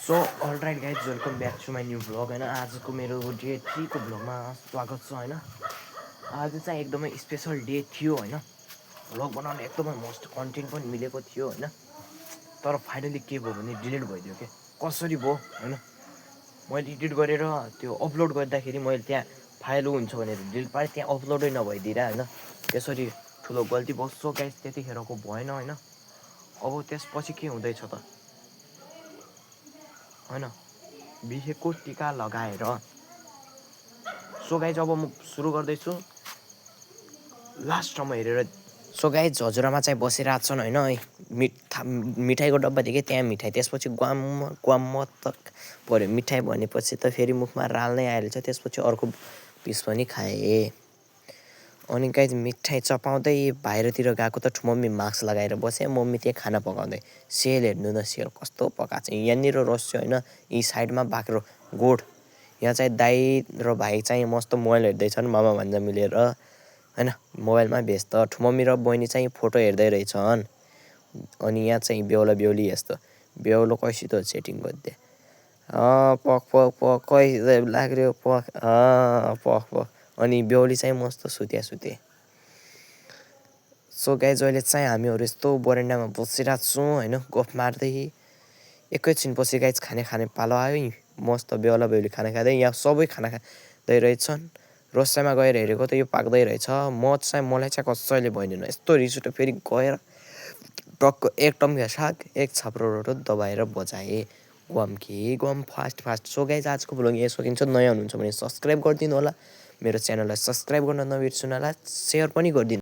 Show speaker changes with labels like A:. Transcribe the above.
A: So alright guys welcome back to my new vlog होइन। आजको मेरो डे 3 को भ्लगमा स्वागत छ होइन। आज चाहिँ एकदमै स्पेसल डे थियो होइन। भ्लग बनाउने एकदमै मस्त कन्टेन्ट पनि मिलेको थियो होइन। तर फाइनली के भयो भने डिलिट भइदियो क्या। कसरी भयो होइन। मैले एडिट गरेर त्यो अपलोड गर्दाखेरि मैले त्यहाँ फाइल हुन्छ भनेर डिलिट पारेँ, त्यहाँ अपलोडै नभइदिएर होइन। त्यसरी ठुलो गल्ती भयो। सो गाइज त्यतिखेरको भएन होइन। अब त्यसपछि के हुँदैछ त होइन, बिहेको टिका लगाएर। सो गाइज अब म सुरु गर्दैछु लास्टसम्म हेरेर। सो गाइज हजुरआमा चाहिँ बसिरहेको छन् होइन। मिठाईको डब्बा देखेँ, त्यहाँ मिठाई, त्यसपछि ग्वाम तक पऱ्यो। मिठाई भनेपछि त फेरि मुखमा राल नै आइहाल्छ। त्यसपछि अर्को पिस पनि खाएँ। अनि गाइज मिठाई चपाउँदै बाहिरतिर गएको त मम्मी मास्क लगाएर बसेँ। मम्मी त्यहाँ खाना पकाउँदै। सेल हेर्नु न, सेल कस्तो पकाएको छ। यहाँनिर रस्यो होइन, यी साइडमा बाख्रो गोठ। यहाँ चाहिँ दाइ र भाइ चाहिँ मस्त मोबाइल हेर्दैछन्, मामा भान्जा मिलेर होइन। मोबाइलमा व्यस्त। मम्मी र बहिनी चाहिँ फोटो हेर्दै रहेछन्। अनि यहाँ चाहिँ बेहुला बेहुली यस्तो। बेहुलो कैसित सेटिङ गरिदिए। पक पक पक कै लाग्यो पक पक पक। अनि बेहुली चाहिँ मस्त सुते। सो गाइज अहिले चाहिँ हामीहरू यस्तो बरेन्डामा बसिरहेको छौँ होइन, गफ मार्दै। एकैछिनपछि गाइज खाने पालो आयो। मस्त बेहुला बेहुली खाना खाँदै, यहाँ सबै खाना खाँदै रहेछन्। रोसैमा गएर हेरेको त यो पाक्दै रहेछ। मलाई चाहिँ कसैले भनिदिनु, यस्तो रिस उठ्यो। फेरि गएर टक्क एक टम्किया साग, एक छाप्रो रोटो दबाएर बजाएँ। ग्वाम फास्ट। सो गाइज आजको भ्लग यहाँ सकिन्छ। नयाँ हुनुहुन्छ भने सब्सक्राइब गरिदिनु होला। मेरो च्यानललाई सब्सक्राइब गर्न नबिर्सनु होला। सेयर पनि गरिदिनु।